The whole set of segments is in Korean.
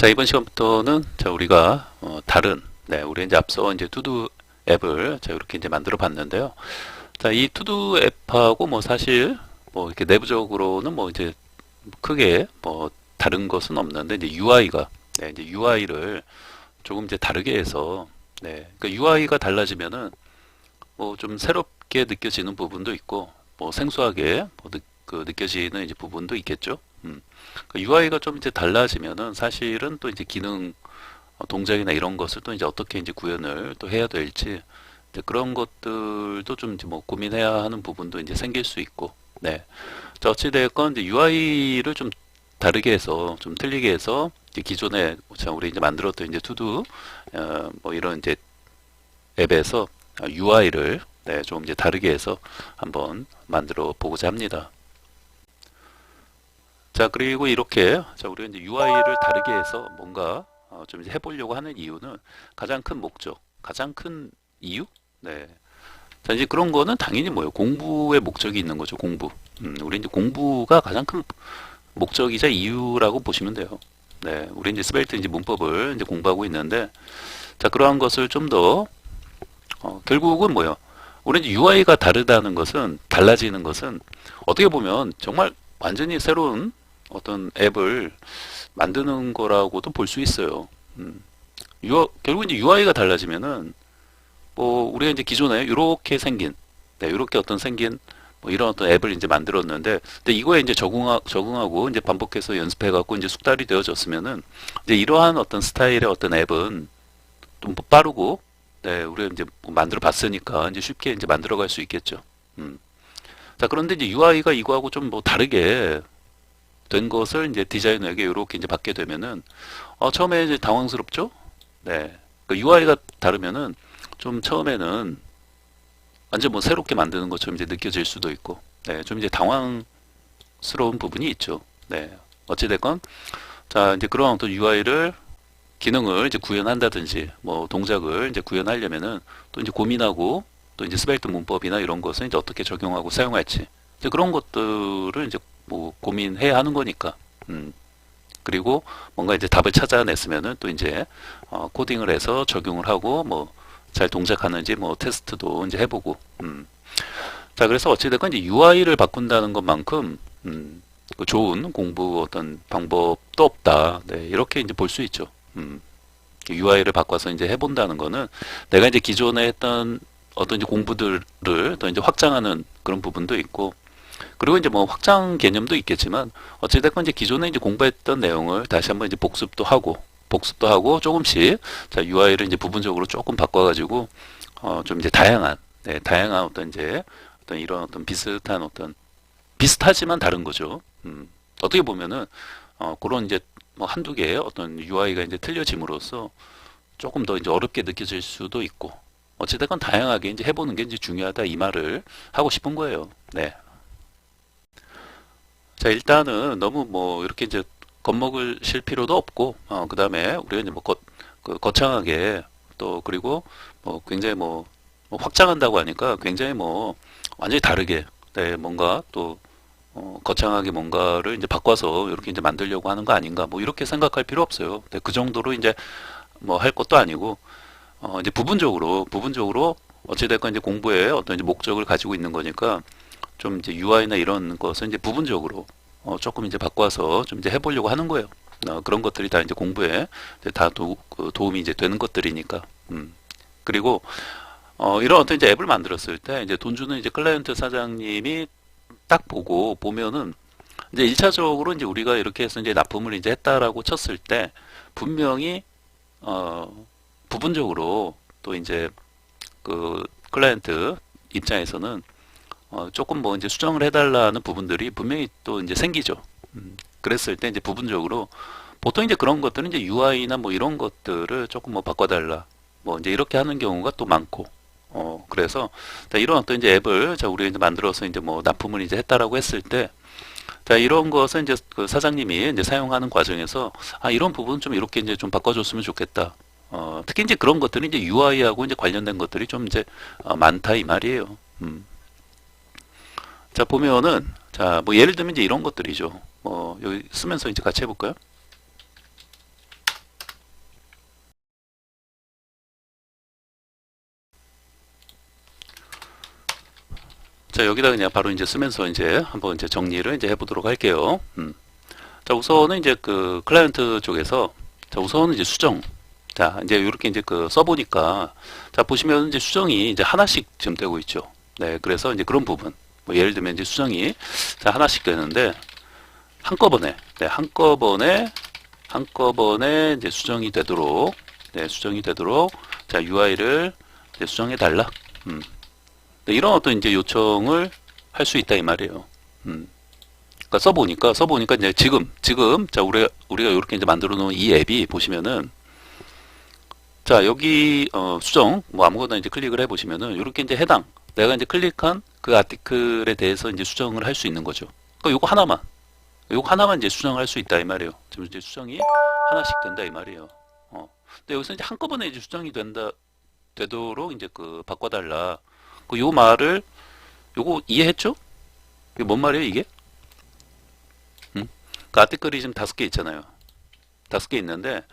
자, 이번 시간부터는 자, 우리가 다른 우리 이제 앞서 이제 투두 앱을 자, 이렇게 이제 만들어 봤는데요. 자, 이 투두 앱하고 뭐 사실 뭐 이렇게 내부적으로는 뭐 이제 크게 뭐 다른 것은 없는데 이제 UI가 이제 UI를 조금 이제 다르게 해서 그러니까 UI가 달라지면은 뭐 좀 새롭게 느껴지는 부분도 있고 뭐 생소하게 뭐 느껴지는 이제 부분도 있겠죠. UI가 좀 이제 달라지면은 사실은 또 이제 기능 동작이나 이런 것을 또 이제 어떻게 이제 구현을 또 해야 될지 이제 그런 것들도 좀 이제 뭐 고민해야 하는 부분도 이제 생길 수 있고 자, 어찌됐건 이제 UI를 좀 다르게 해서 좀 틀리게 해서 이제 기존에 자, 우리 이제 만들었던 이제 투두 뭐 이런 이제 앱에서 UI를 좀 이제 다르게 해서 한번 만들어 보고자 합니다. 자, 그리고 이렇게 자, 우리가 이제 UI를 다르게 해서 뭔가 좀 이제 해보려고 하는 이유는 가장 큰 목적, 가장 큰 이유? 네. 자, 이제 그런 거는 당연히 뭐예요? 공부의 목적이 있는 거죠, 공부. 우리 이제 공부가 가장 큰 목적이자 이유라고 보시면 돼요. 우리 이제 스벨트 이제 문법을 이제 공부하고 있는데, 자, 그러한 것을 좀 더, 결국은 뭐예요? 우리 이제 UI가 다르다는 것은, 달라지는 것은 어떻게 보면 정말 완전히 새로운 어떤 앱을 만드는 거라고도 볼 수 있어요. 결국 이제 UI가 달라지면은 뭐 우리가 이제 기존에 이렇게 생긴, 이렇게 어떤 생긴 뭐 이런 어떤 앱을 이제 만들었는데, 근데 이거에 이제 적응하고 이제 반복해서 연습해갖고 이제 숙달이 되어졌으면은 이제 이러한 어떤 스타일의 어떤 앱은 좀 빠르고, 우리가 이제 뭐 만들어 봤으니까 이제 쉽게 이제 만들어갈 수 있겠죠. 음. 자, 그런데 이제 UI가 이거하고 좀 뭐 다르게 된 것을 이제 디자이너에게 이렇게 이제 받게 되면은 처음에 이제 당황스럽죠. 그 UI가 다르면은 좀 처음에는 완전 뭐 새롭게 만드는 것처럼 이제 느껴질 수도 있고, 좀 이제 당황스러운 부분이 있죠. 어찌됐건 자, 이제 그런 어떤 UI를 기능을 이제 구현한다든지 뭐 동작을 이제 구현하려면은 또 이제 고민하고 또 이제 스벨트 문법이나 이런 것은 이제 어떻게 적용하고 사용할지 이제 그런 것들을 이제 뭐 고민해야 하는 거니까. 그리고 뭔가 이제 답을 찾아냈으면은 또 이제 코딩을 해서 적용을 하고 뭐 잘 동작하는지 뭐 테스트도 이제 해보고. 자, 그래서 어찌됐건 이제 UI를 바꾼다는 것만큼 그 좋은 공부 어떤 방법도 없다. 이렇게 이제 볼 수 있죠. UI를 바꿔서 이제 해본다는 거는 내가 이제 기존에 했던 어떤 이제 공부들을 또 이제 확장하는 그런 부분도 있고, 그리고 이제 뭐 확장 개념도 있겠지만 어찌됐건 이제 기존에 이제 공부했던 내용을 다시 한번 이제 복습도 하고 조금씩 자, UI를 이제 부분적으로 조금 바꿔가지고 좀 이제 다양한 어떤 이제 어떤 이런 어떤 비슷한 어떤 비슷하지만 다른 거죠. 어떻게 보면은 그런 이제 뭐 한두 개의 어떤 UI가 이제 틀려짐으로써 조금 더 이제 어렵게 느껴질 수도 있고, 어찌됐건 다양하게 이제 해보는 게 이제 중요하다 이 말을 하고 싶은 거예요. 자, 일단은 너무 뭐 이렇게 이제 겁먹으실 필요도 없고, 그 다음에 우리가 이제 뭐 거창하게 또 그리고 뭐 굉장히 뭐 확장한다고 하니까 굉장히 뭐 완전히 다르게, 뭔가 또 거창하게 뭔가를 이제 바꿔서 이렇게 이제 만들려고 하는 거 아닌가, 뭐 이렇게 생각할 필요 없어요. 그 정도로 이제 뭐 할 것도 아니고, 이제 부분적으로 어찌됐건 이제 공부에 어떤 이제 목적을 가지고 있는 거니까 좀 이제 UI나 이런 것은 이제 부분적으로 조금 이제 바꿔서 좀 이제 해보려고 하는 거예요. 그런 것들이 다 이제 공부에 이제 다 그 도움이 이제 되는 것들이니까. 그리고 이런 어떤 이제 앱을 만들었을 때 이제 돈 주는 이제 클라이언트 사장님이 딱 보면은 이제 1차적으로 이제 우리가 이렇게 해서 이제 납품을 이제 했다라고 쳤을 때 분명히 부분적으로 또 이제 그 클라이언트 입장에서는 조금 뭐 이제 수정을 해달라는 부분들이 분명히 또 이제 생기죠. 그랬을 때 이제 부분적으로 보통 이제 그런 것들은 이제 UI나 뭐 이런 것들을 조금 뭐 바꿔달라. 뭐 이제 이렇게 하는 경우가 또 많고. 그래서 자, 이런 어떤 이제 앱을 자, 우리가 이제 만들어서 이제 뭐 납품을 이제 했다라고 했을 때 자, 이런 것은 이제 그 사장님이 이제 사용하는 과정에서 이런 부분 좀 이렇게 이제 좀 바꿔줬으면 좋겠다. 특히 이제 그런 것들은 이제 UI하고 이제 관련된 것들이 좀 이제 많다 이 말이에요. 자, 보면은, 자, 뭐, 예를 들면 이제 이런 것들이죠. 여기 쓰면서 이제 같이 해볼까요? 자, 여기다 그냥 바로 이제 쓰면서 이제 한번 이제 정리를 이제 해보도록 할게요. 자, 우선은 이제 그 클라이언트 쪽에서 자, 우선은 이제 수정. 자, 이제 이렇게 이제 그 써보니까 자, 보시면 이제 수정이 이제 하나씩 지금 되고 있죠. 네, 그래서 이제 그런 부분. 뭐 예를 들면 이제 수정이 자, 하나씩 되는데 한꺼번에 네, 한꺼번에 이제 수정이 되도록 네, 수정이 되도록 자, UI를 이제 수정해 달라. 네, 이런 어떤 이제 요청을 할 수 있다 이 말이에요. 그러니까 써보니까 이제 지금 자, 우리가 이렇게 이제 만들어 놓은 이 앱이 보시면은 자, 여기 수정 뭐 아무거나 이제 클릭을 해 보시면은 이렇게 이제 해당 내가 이제 클릭한 그 아티클에 대해서 이제 수정을 할 수 있는 거죠. 그러니까 요거 하나만 이제 수정할 수 있다 이 말이에요. 지금 이제 수정이 하나씩 된다 이 말이에요. 근데 여기서 이제 한꺼번에 이제 수정이 되도록 이제 그 바꿔달라. 요 말을 요거 이해했죠? 이게 뭔 말이에요 이게? 그 아티클이 지금 5개 있잖아요. 5개 있는데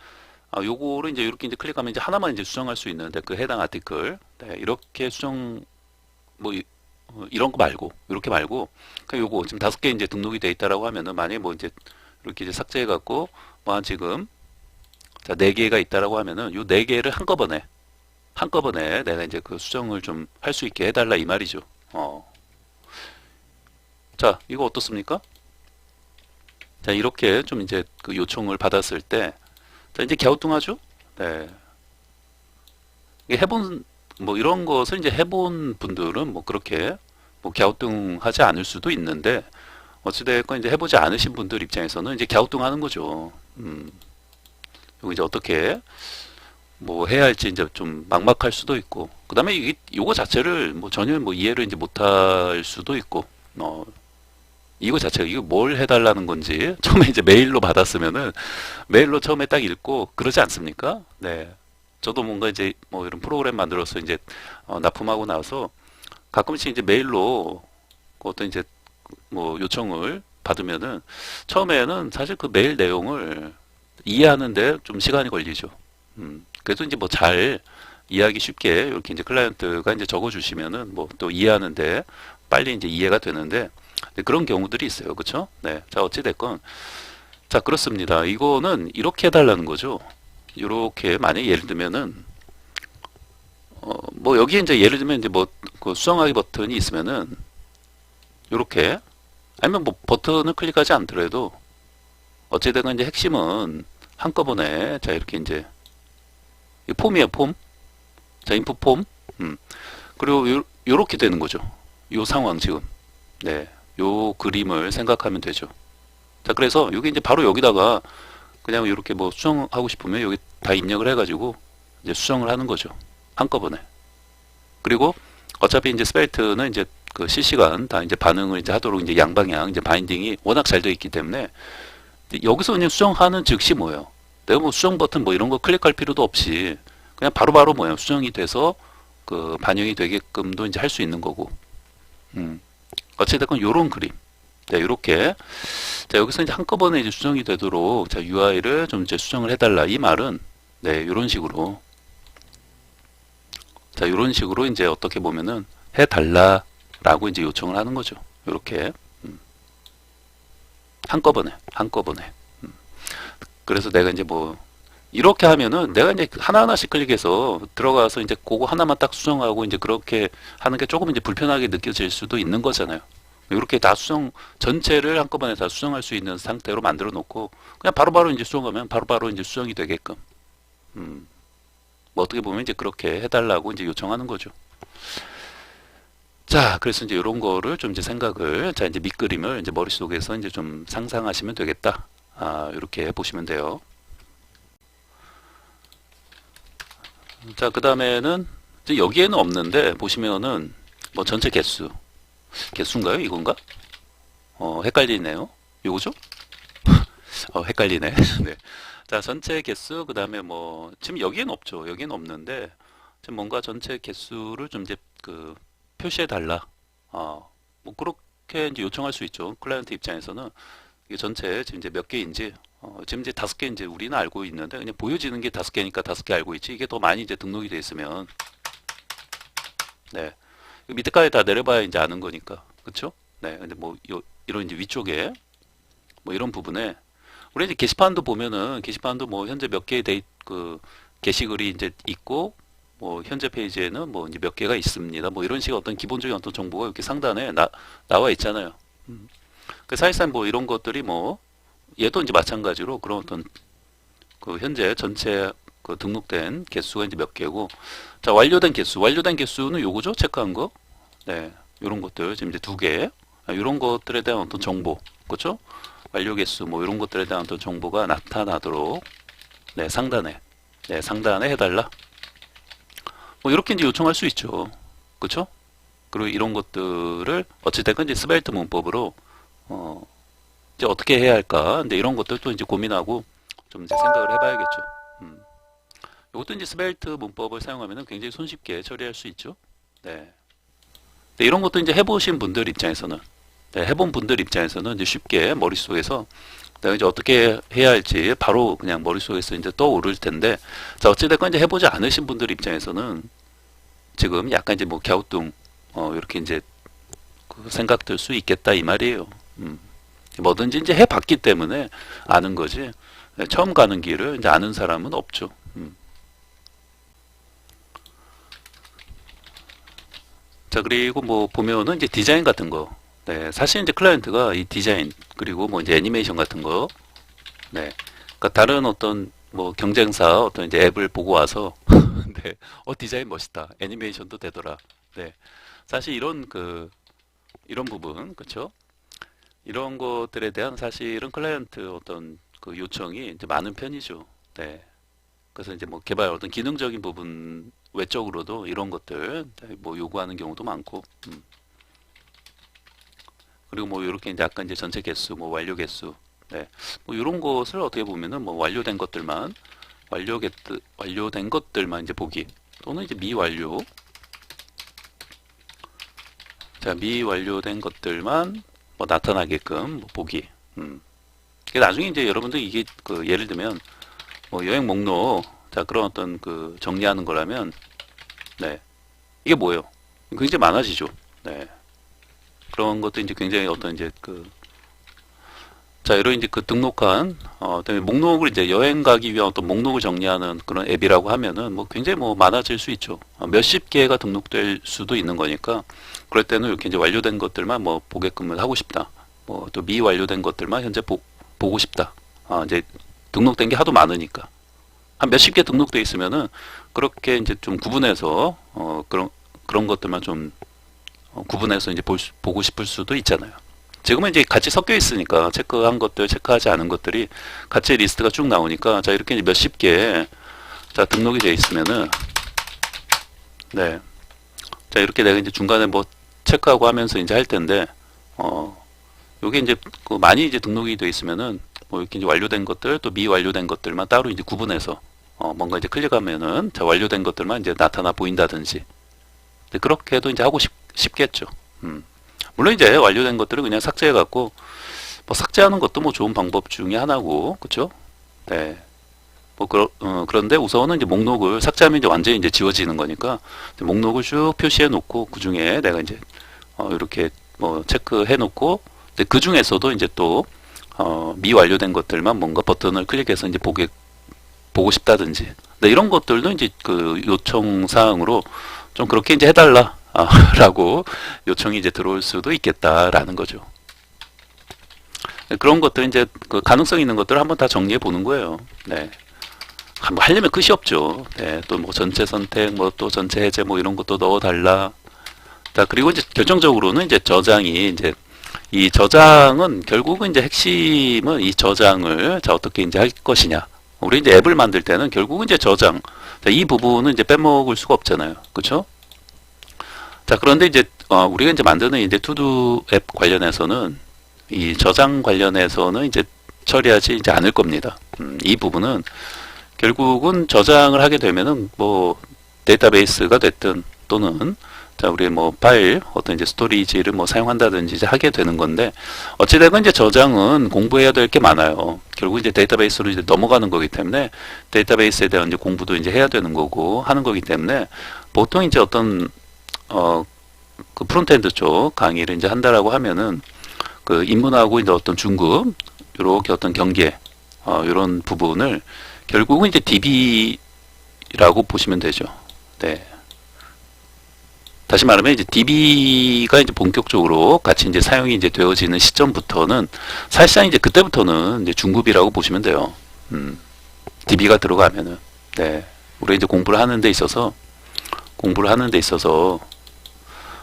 요거를 이제 이렇게 이제 클릭하면 이제 하나만 이제 수정할 수 있는데 그 해당 아티클 네, 이렇게 수정 뭐 이런 거 말고 이렇게 말고 그냥 요거 지금 5개 이제 등록이 돼 있다라고 하면은 만약에 뭐 이제 이렇게 이제 삭제해 갖고 뭐 한 지금 자 4개가 있다라고 하면은 요 4개를 한꺼번에 내가 이제 그 수정을 좀 할 수 있게 해달라 이 말이죠. 자, 이거 어떻습니까? 자, 이렇게 좀 이제 그 요청을 받았을 때, 자, 이제 갸우뚱하죠? 네. 이게 해본, 뭐 이런 것을 이제 해본 분들은 뭐 그렇게 뭐 갸우뚱하지 않을 수도 있는데, 어찌됐건 이제 해보지 않으신 분들 입장에서는 이제 갸우뚱하는 거죠. 이거 이제 어떻게 뭐 해야 할지 이제 좀 막막할 수도 있고, 그 다음에 요거 자체를 뭐 전혀 뭐 이해를 이제 못할 수도 있고, 이거 자체가 이거 뭘 해달라는 건지 처음에 이제 메일로 받았으면은 메일로 처음에 딱 읽고 그러지 않습니까? 네. 저도 뭔가 이제 뭐 이런 프로그램 만들어서 이제 납품하고 나서 가끔씩 이제 메일로 그 어떤 이제 뭐 요청을 받으면은 처음에는 사실 그 메일 내용을 이해하는데 좀 시간이 걸리죠. 그래도 이제 뭐 잘 이해하기 쉽게 이렇게 이제 클라이언트가 이제 적어주시면은 뭐 또 이해하는데 빨리 이제 이해가 되는데 네, 그런 경우들이 있어요. 그렇죠? 네. 자, 어찌 됐건 자, 그렇습니다. 이거는 이렇게 해달라는 거죠. 이렇게 만약 예를 들면은 뭐 여기에 이제 예를 들면 이제 뭐 그 수정하기 버튼이 있으면은 이렇게 아니면 뭐 버튼을 클릭하지 않더라도 어찌 됐건 이제 핵심은 한꺼번에 자, 이렇게 이제 이 폼이에요, 폼. 자, 인풋 폼. 그리고 요렇게 되는 거죠. 요 상황 지금. 네. 요 그림을 생각하면 되죠. 자, 그래서 여기 이제 바로 여기다가 그냥 이렇게 뭐 수정하고 싶으면 여기 다 입력을 해가지고 이제 수정을 하는 거죠. 한꺼번에. 그리고 어차피 이제 스펠트는 이제 그 실시간 다 이제 반응을 이제 하도록 이제 양방향 이제 바인딩이 워낙 잘 되어 있기 때문에 여기서 그냥 수정하는 즉시 뭐예요? 내가 뭐 수정 버튼 뭐 이런 거 클릭할 필요도 없이 그냥 바로바로 뭐예요? 수정이 돼서 그 반영이 되게끔도 이제 할 수 있는 거고. 어찌됐건 요런 그림. 네, 요렇게. 자, 여기서 이제 한꺼번에 이제 수정이 되도록 자, UI를 좀 이제 수정을 해달라. 이 말은 네, 요런 식으로. 자, 요런 식으로 이제 어떻게 보면은 해달라라고 이제 요청을 하는 거죠. 요렇게. 한꺼번에. 그래서 내가 이제 뭐 이렇게 하면은 내가 이제 하나하나씩 클릭해서 들어가서 이제 그거 하나만 딱 수정하고 이제 그렇게 하는 게 조금 이제 불편하게 느껴질 수도 있는 거잖아요. 이렇게 다 전체를 한꺼번에 다 수정할 수 있는 상태로 만들어 놓고 그냥 바로바로 이제 수정하면 바로바로 이제 수정이 되게끔. 뭐 어떻게 보면 이제 그렇게 해달라고 이제 요청하는 거죠. 자, 그래서 이제 이런 거를 좀 이제 생각을, 자, 이제 밑그림을 이제 머릿속에서 이제 좀 상상하시면 되겠다. 이렇게 해보시면 돼요. 자, 그 다음에는 여기에는 없는데 보시면은 뭐 전체 개수인가요? 이건가? 헷갈리네요. 요거죠? 헷갈리네. 네. 자, 전체 개수, 그 다음에 뭐, 지금 여기엔 없죠. 여기엔 없는데, 지금 뭔가 전체 개수를 좀 이제 그 표시해 달라. 뭐 그렇게 이제 요청할 수 있죠. 클라이언트 입장에서는 이게 전체 지금 이제 몇 개인지, 지금 이제 5개인지 우리는 알고 있는데, 그냥 보여지는 게 5개니까 5개 알고 있지. 이게 더 많이 이제 등록이 돼 있으면, 네. 밑에까지 다 내려봐야 이제 아는 거니까. 그쵸? 네. 근데 뭐, 이런 이제 위쪽에, 뭐 이런 부분에, 우리 이제 게시판도 보면은, 게시판도 뭐 현재 몇 개의 게시글이 이제 있고, 뭐 현재 페이지에는 뭐 이제 몇 개가 있습니다. 뭐 이런 식의 어떤 기본적인 어떤 정보가 이렇게 상단에 나와 있잖아요. 그 사실상 뭐 이런 것들이 뭐, 얘도 이제 마찬가지로 그런 어떤 그 현재 전체 그 등록된 개수가 이제 몇 개고, 자, 완료된 개수는 요거죠? 체크한 거. 네, 요런 것들 지금 이제 두 개. 이런 것들에 대한 어떤 정보, 그렇죠? 완료 개수 뭐 이런 것들에 대한 어떤 정보가 나타나도록 네, 상단에 해달라. 뭐 이렇게 이제 요청할 수 있죠. 그렇죠? 그리고 이런 것들을 어찌됐건 이제 스벨트 문법으로 이제 어떻게 해야 할까? 근데 이런 것들도 이제 고민하고 좀 이제 생각을 해봐야겠죠. 이것도 이제 스벨트 문법을 사용하면 굉장히 손쉽게 처리할 수 있죠. 네. 근데 이런 것도 이제 해보신 분들 입장에서는, 네, 해본 분들 입장에서는 이제 쉽게 머릿속에서 내가 이제 어떻게 해야 할지 바로 그냥 머릿속에서 이제 떠오를 텐데, 자, 어찌됐건 이제 해보지 않으신 분들 입장에서는 지금 약간 이제 뭐 갸우뚱, 이렇게 이제 그 생각 들 수 있겠다 이 말이에요. 뭐든지 이제 해봤기 때문에 아는 거지. 네, 처음 가는 길을 이제 아는 사람은 없죠. 자, 그리고 뭐 보면은 이제 디자인 같은 거. 네, 사실 이제 클라이언트가 이 디자인, 그리고 뭐 이제 애니메이션 같은 거, 네, 그러니까 다른 어떤 뭐 경쟁사 어떤 이제 앱을 보고 와서, 네, 디자인 멋있다, 애니메이션도 되더라. 네, 사실 이런 부분, 그렇죠? 이런 것들에 대한 사실은 클라이언트 어떤 그 요청이 이제 많은 편이죠. 네. 그래서 이제 뭐 개발 어떤 기능적인 부분 외적으로도 이런 것들 뭐 요구하는 경우도 많고, 그리고 뭐 이렇게 이제 아까 이제 전체 개수, 뭐 완료 개수, 네, 뭐 이런 것을 어떻게 보면은 뭐 완료된 것들만 이제 보기, 또는 이제 미완료, 자, 미완료된 것들만 뭐 나타나게끔 뭐 보기. 이게 나중에 이제 여러분들 이게 그 예를 들면 뭐 여행 목록, 자, 그런 어떤 그 정리하는 거라면, 네, 이게 뭐예요? 굉장히 많아지죠. 네, 그런 것도 이제 굉장히 어떤 이제 자, 이런 이제 그 등록한 그다음에 목록을 이제 여행 가기 위한 어떤 목록을 정리하는 그런 앱이라고 하면은 뭐 굉장히 뭐 많아질 수 있죠. 몇십 개가 등록될 수도 있는 거니까, 그럴 때는 이렇게 이제 완료된 것들만 뭐 보게끔 하고 싶다. 뭐 또 미완료된 것들만 현재 보고 싶다. 이제 등록된 게 하도 많으니까. 한 몇십 개 등록돼 있으면은 그렇게 이제 좀 구분해서 그런 것들만 좀 구분해서 이제 보고 싶을 수도 있잖아요. 지금은 이제 같이 섞여 있으니까 체크한 것들, 체크하지 않은 것들이 같이 리스트가 쭉 나오니까, 자, 이렇게 이제 몇십 개, 자, 등록이 되어 있으면은, 네, 자, 이렇게 내가 이제 중간에 뭐 체크하고 하면서 이제 할 텐데, 요게 이제 그 많이 이제 등록이 되어 있으면은 뭐 이렇게 이제 완료된 것들, 또 미완료된 것들만 따로 이제 구분해서 뭔가 이제 클릭하면은, 자, 완료된 것들만 이제 나타나 보인다든지, 그렇게 해도 이제 하고 싶겠죠. 물론 이제 완료된 것들을 그냥 삭제해 갖고 뭐 삭제하는 것도 뭐 좋은 방법 중에 하나고, 그렇죠? 네. 뭐 그런데 우선은 이제 목록을 삭제하면 이제 완전히 이제 지워지는 거니까 목록을 쭉 표시해 놓고, 그 중에 내가 이제 이렇게 뭐 체크해 놓고, 그 중에서도 이제 또 미완료된 것들만 뭔가 버튼을 클릭해서 이제 보고 싶다든지, 네, 이런 것들도 이제 그 요청 사항으로 좀 그렇게 이제 해달라 라고 요청이 이제 들어올 수도 있겠다라는 거죠. 그런 것들 이제 그 가능성 있는 것들을 한번 다 정리해 보는 거예요. 네. 뭐 하려면 끝이 없죠. 네. 또 뭐 전체 선택, 뭐 또 전체 해제, 뭐 이런 것도 넣어 달라. 자, 그리고 이제 결정적으로는 이제 저장이 이제 이 저장은 결국은 이제 핵심은 이 저장을 자 어떻게 이제 할 것이냐. 우리 이제 앱을 만들 때는 결국은 이제 저장. 자, 이 부분은 이제 빼먹을 수가 없잖아요. 그렇죠? 자, 그런데 이제 우리가 이제 만드는 이제 투두 앱 관련해서는 이 저장 관련해서는 이제 처리하지 이제 않을 겁니다. 이 부분은 결국은 저장을 하게 되면은 뭐 데이터베이스가 됐든, 또는 자, 우리 뭐 파일 어떤 이제 스토리지를 뭐 사용한다든지 이제 하게 되는 건데, 어찌되건 이제 저장은 공부해야 될 게 많아요. 결국 이제 데이터베이스로 이제 넘어가는 거기 때문에 데이터베이스에 대한 이제 공부도 이제 해야 되는 거고 하는 거기 때문에, 보통 이제 어떤 그 프론트엔드 쪽 강의를 이제 한다라고 하면은 그 입문하고 이제 어떤 중급 요렇게 어떤 경계 이런 부분을 결국은 이제 DB라고 보시면 되죠. 네. 다시 말하면 이제 DB가 이제 본격적으로 같이 이제 사용이 이제 되어지는 시점부터는 사실상 이제 그때부터는 이제 중급이라고 보시면 돼요. DB가 들어가면은 네. 우리 이제 공부를 하는 데 있어서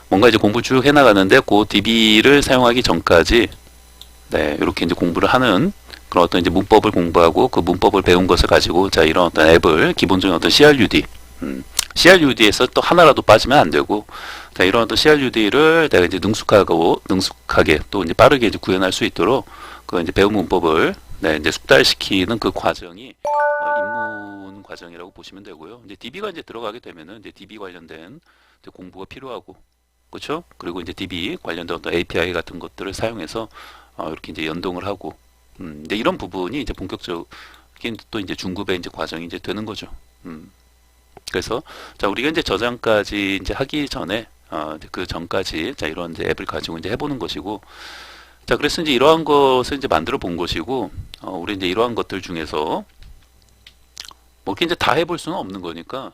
뭔가 이제 공부를 쭉 해나가는데 그 DB를 사용하기 전까지 네, 이렇게 이제 공부를 하는 그런 어떤 이제 문법을 공부하고 그 문법을 배운 것을 가지고 자 이런 어떤 앱을 기본적인 어떤 CRUD CRUD에서 또 하나라도 빠지면 안 되고 자 이런 어떤 CRUD를 내가 이제 능숙하게 또 이제 빠르게 이제 구현할 수 있도록 그 이제 배운 문법을 네, 이제 숙달시키는 그 과정이 입문 과정이라고 보시면 되고요. 이제 DB가 이제 들어가게 되면은 이제 DB 관련된 이제 공부가 필요하고 그렇죠? 그리고 이제 DB 관련된 어떤 API 같은 것들을 사용해서 이렇게 이제 연동을 하고 이제 이런 부분이 이제 본격적인 또 이제 중급의 이제 과정이 이제 되는 거죠. 그래서 자 우리가 이제 저장까지 이제 하기 전에 이제 그 전까지 자 이런 이제 앱을 가지고 이제 해보는 것이고 자 그래서 이제 이러한 것을 이제 만들어 본 것이고 우리 이제 이러한 것들 중에서 뭐 이렇게 이제 다 해볼 수는 없는 거니까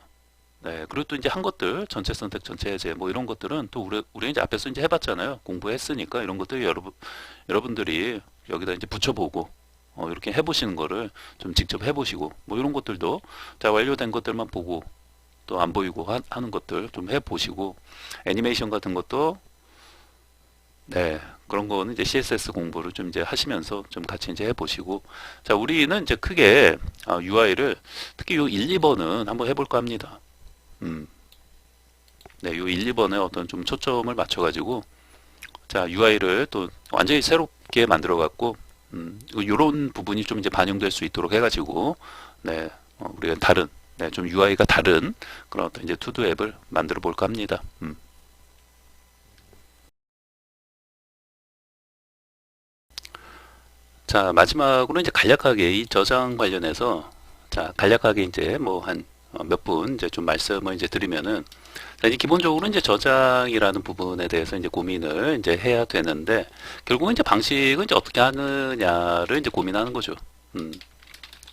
네 그리고 또 이제 한 것들 전체 선택 전체 해제 뭐 이런 것들은 또 우리 이제 앞에서 이제 해봤잖아요. 공부했으니까 이런 것들 여러분들이 여기다 이제 붙여보고 이렇게 해보시는 거를 좀 직접 해보시고 뭐 이런 것들도 자 완료된 것들만 보고 또 안 보이고 하는 것들 좀 해보시고 애니메이션 같은 것도 네 그런 거는 이제 CSS 공부를 좀 이제 하시면서 좀 같이 이제 해보시고 자 우리는 이제 크게 UI를 특히 요 1, 2번은 한번 해볼까 합니다. 네, 요 1, 2번에 어떤 좀 초점을 맞춰가지고 자 UI를 또 완전히 새롭게 만들어 갖고 요런 부분이 좀 이제 반영될 수 있도록 해가지고 네 우리가 다른 네, 좀 UI가 다른 그런 어떤 이제 투두 앱을 만들어 볼까 합니다. 자 마지막으로 이제 간략하게 이 저장 관련해서 자 간략하게 이제 뭐 한 몇 분 이제 좀 말씀을 이제 드리면은 자, 이제 기본적으로 이제 저장이라는 부분에 대해서 이제 고민을 이제 해야 되는데 결국은 이제 방식은 이제 어떻게 하느냐를 이제 고민하는 거죠.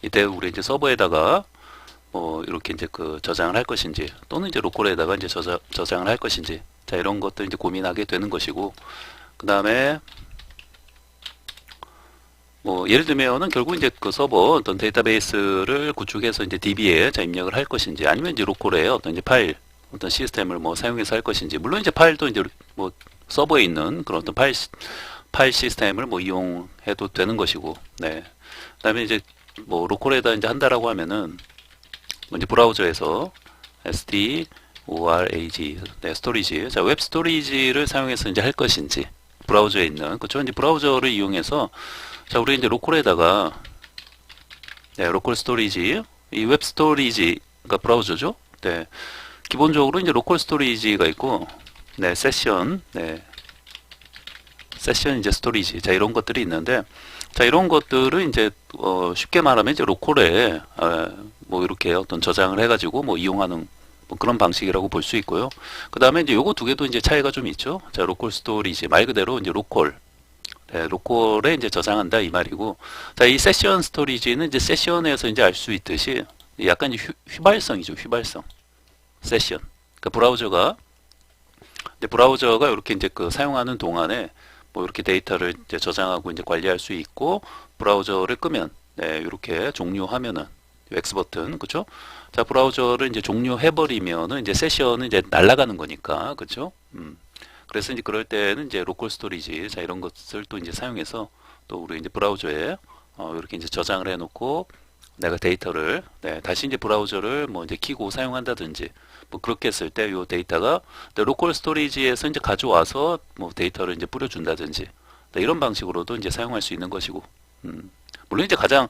이때 우리 이제 서버에다가 뭐 이렇게 이제 그 저장을 할 것인지 또는 이제 로컬에다가 이제 저장을 할 것인지 자 이런 것들 이제 고민하게 되는 것이고 그 다음에 뭐 예를 들면은 결국 이제 그 서버 어떤 데이터베이스를 구축해서 이제 DB에 자 입력을 할 것인지 아니면 이제 로컬에 어떤 이제 파일 어떤 시스템을 뭐 사용해서 할 것인지 물론 이제 파일도 이제 뭐 서버에 있는 그런 어떤 파일 시스템을 뭐 이용해도 되는 것이고 네 그다음에 이제 뭐 로컬에다 이제 한다라고 하면은 이제 브라우저에서 storage 네 스토리지 자 웹 스토리지를 사용해서 이제 할 것인지 브라우저에 있는 그렇죠 이제 브라우저를 이용해서 자 우리 이제 로컬에다가 네 로컬 스토리지 이 웹 스토리지가 브라우저죠 네 기본적으로 이제 로컬 스토리지가 있고 네 세션 이제 스토리지 자 이런 것들이 있는데 자 이런 것들을 이제 쉽게 말하면 이제 로컬에 뭐 이렇게 어떤 저장을 해가지고 뭐 이용하는 뭐 그런 방식이라고 볼 수 있고요. 그 다음에 이제 요거 두 개도 이제 차이가 좀 있죠. 자 로컬 스토리지 말 그대로 이제 로컬 네, 로컬에 이제 저장한다 이 말이고 자 이 세션 스토리지는 이제 세션에서 이제 알 수 있듯이 약간 이제 휘발성이죠 휘발성 세션 그 브라우저가 이렇게 이제 그 사용하는 동안에 뭐 이렇게 데이터를 이제 저장하고 이제 관리할 수 있고 브라우저를 끄면 네 이렇게 종료하면은 X 버튼 그쵸 자 브라우저를 이제 종료해 버리면은 이제 세션은 이제 날아가는 거니까 그쵸 그래서 이제 그럴 때는 이제 로컬 스토리지 자 이런 것을 또 이제 사용해서 또 우리 이제 브라우저에 이렇게 이제 저장을 해 놓고 내가 데이터를 네, 다시 이제 브라우저를 뭐 이제 키고 사용한다든지 뭐 그렇게 했을 때 요 데이터가 로컬 스토리지에서 이제 가져와서 뭐 데이터를 이제 뿌려준다든지 네, 이런 방식으로도 이제 사용할 수 있는 것이고 물론 이제 가장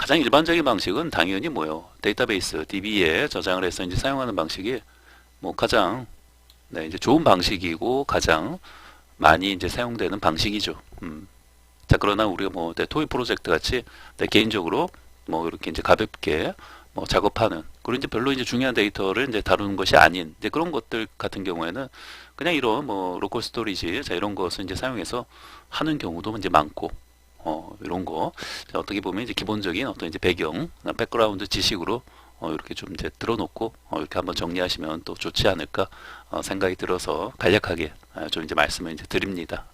일반적인 방식은 당연히 뭐요 데이터베이스 DB에 저장을 해서 이제 사용하는 방식이 뭐 가장 네, 이제 좋은 방식이고 가장 많이 이제 사용되는 방식이죠. 자 그러나 우리가 뭐 토이 프로젝트 같이 개인적으로 뭐 이렇게 이제 가볍게 뭐 작업하는 그리고 이제 별로 이제 중요한 데이터를 이제 다루는 것이 아닌 이제 그런 것들 같은 경우에는 그냥 이런 뭐 로컬 스토리지 자 이런 것을 이제 사용해서 하는 경우도 이제 많고 이런 거 자, 어떻게 보면 이제 기본적인 어떤 이제 배경 백그라운드 지식으로 이렇게 좀 이제 들어놓고 이렇게 한번 정리하시면 또 좋지 않을까 생각이 들어서 간략하게 좀 이제 말씀을 이제 드립니다.